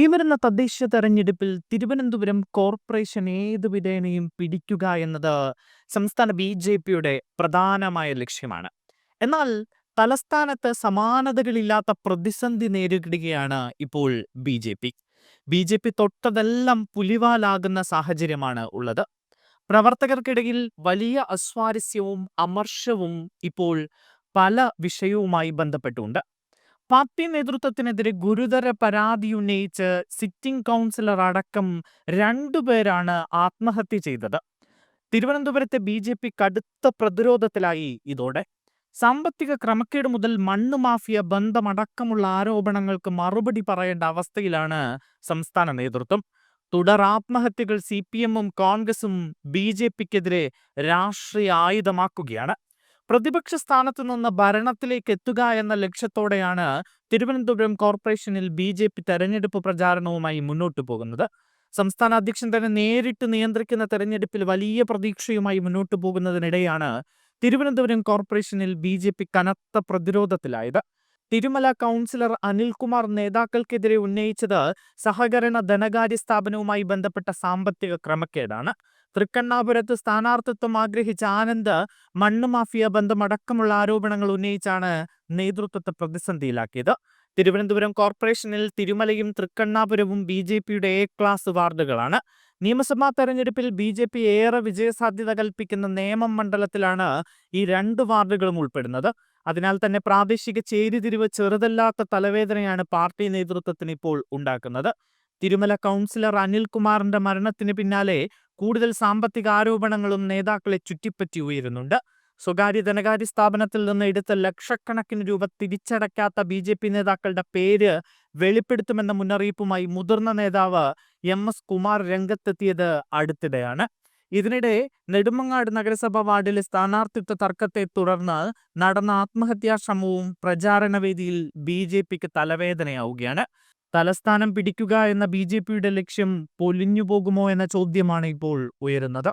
ഈ വരുന്ന തദ്ദേശ തെരഞ്ഞെടുപ്പിൽ തിരുവനന്തപുരം കോർപ്പറേഷൻ ഏതു വിധേനയും പിടിക്കുക എന്നത് സംസ്ഥാന ബി.ജെ.പിയുടെ പ്രധാനമായ ലക്ഷ്യമാണ്. എന്നാൽ തലസ്ഥാനത്ത് സമാനതകളില്ലാത്ത പ്രതിസന്ധി നേരിടുകയാണ് ഇപ്പോൾ ബി.ജെ.പി. ബി.ജെ.പി തൊട്ടതെല്ലാം പുലിവാലാകുന്ന സാഹചര്യമാണ് ഉള്ളത്. പ്രവർത്തകർക്കിടയിൽ വലിയ അസ്വാരസ്യവും അമർഷവും ഇപ്പോൾ പല വിഷയവുമായി ബന്ധപ്പെട്ടുണ്ട്. പാർട്ടി നേതൃത്വത്തിനെതിരെ ഗുരുതര പരാതി ഉന്നയിച്ച് സിറ്റിംഗ് കൗൺസിലർ അടക്കം രണ്ടുപേരാണ് ആത്മഹത്യ ചെയ്തത്. തിരുവനന്തപുരത്തെ ബി.ജെ.പി കടുത്ത പ്രതിരോധത്തിലായി ഇതോടെ. സാമ്പത്തിക ക്രമക്കേട് മുതൽ മണ്ണ് മാഫിയ ബന്ധമടക്കമുള്ള ആരോപണങ്ങൾക്ക് മറുപടി പറയേണ്ട അവസ്ഥയിലാണ് സംസ്ഥാന നേതൃത്വം. തുടർ ആത്മഹത്യകൾ CPM-ഉം കോൺഗ്രസും ബി.ജെ.പിക്കെതിരെ രാഷ്ട്രീയ ആയുധമാക്കുകയാണ്. പ്രതിപക്ഷ സ്ഥാനത്ത് നിന്ന് ഭരണത്തിലേക്ക് എത്തുക എന്ന ലക്ഷ്യത്തോടെയാണ് തിരുവനന്തപുരം കോർപ്പറേഷനിൽ ബി.ജെ.പി തെരഞ്ഞെടുപ്പ് പ്രചാരണവുമായി മുന്നോട്ടു പോകുന്നത്. സംസ്ഥാന അധ്യക്ഷൻ തന്നെ നേരിട്ട് നിയന്ത്രിക്കുന്ന തെരഞ്ഞെടുപ്പിൽ വലിയ പ്രതീക്ഷയുമായി മുന്നോട്ടു പോകുന്നതിനിടെയാണ് തിരുവനന്തപുരം കോർപ്പറേഷനിൽ ബി.ജെ.പി കനത്ത പ്രതിരോധത്തിലായത്. തിരുമല കൗൺസിലർ അനിൽകുമാർ നേതാക്കൾക്കെതിരെ ഉന്നയിച്ചത് സഹകരണ ധനകാര്യ സ്ഥാപനവുമായി ബന്ധപ്പെട്ട സാമ്പത്തിക ക്രമക്കേടാണ്. തൃക്കണ്ണാപുരത്ത് സ്ഥാനാർത്ഥിത്വം ആഗ്രഹിച്ച ആനന്ദ് മണ്ണ് മാഫിയ ബന്ധമടക്കമുള്ള ആരോപണങ്ങൾ ഉന്നയിച്ചാണ് നേതൃത്വത്തെ പ്രതിസന്ധിയിലാക്കിയത്. തിരുവനന്തപുരം കോർപ്പറേഷനിൽ തിരുമലയും തൃക്കണ്ണാപുരവും ബി.ജെ.പിയുടെ എ ക്ലാസ് വാർഡുകളാണ്. നിയമസഭാ തെരഞ്ഞെടുപ്പിൽ ബി.ജെ.പി ഏറെ വിജയസാധ്യത കൽപ്പിക്കുന്ന നേമം മണ്ഡലത്തിലാണ് ഈ രണ്ട് വാർഡുകളും ഉൾപ്പെടുന്നത്. അതിനാൽ തന്നെ പ്രാദേശിക ചേരിതിരിവ് ചെറുതല്ലാത്ത തലവേദനയാണ് പാർട്ടി നേതൃത്വത്തിന് ഇപ്പോൾ ഉണ്ടാക്കുന്നത്. തിരുമല കൗൺസിലർ അനിൽകുമാറിന്റെ മരണത്തിന് പിന്നാലെ കൂടുതൽ സാമ്പത്തിക ആരോപണങ്ങളും നേതാക്കളെ ചുറ്റിപ്പറ്റി ഉയരുന്നുണ്ട്. സ്വകാര്യ ധനകാര്യ സ്ഥാപനത്തിൽ നിന്ന് എടുത്ത ലക്ഷക്കണക്കിന് രൂപ തിരിച്ചടയ്ക്കാത്ത ബി.ജെ.പി നേതാക്കളുടെ പേര് വെളിപ്പെടുത്തുമെന്ന മുന്നറിയിപ്പുമായി മുതിർന്ന നേതാവ് MS കുമാർ രംഗത്തെത്തിയത് അടുത്തിടെയാണ്. ഇതിനിടെ നെടുമങ്ങാട് നഗരസഭ വാർഡിലെ സ്ഥാനാർത്ഥിത്വ തർക്കത്തെ തുടർന്ന് നടന്ന ആത്മഹത്യാ ശ്രമവും പ്രചാരണ വേദിയിൽ ബി.ജെ.പിക്ക് തലവേദനയാവുകയാണ്. തലസ്ഥാനം പിടിക്കുക എന്ന ബി.ജെ.പിയുടെ ലക്ഷ്യം പൊലിഞ്ഞു പോകുമോ എന്ന ചോദ്യമാണ് ഇപ്പോൾ ഉയരുന്നത്.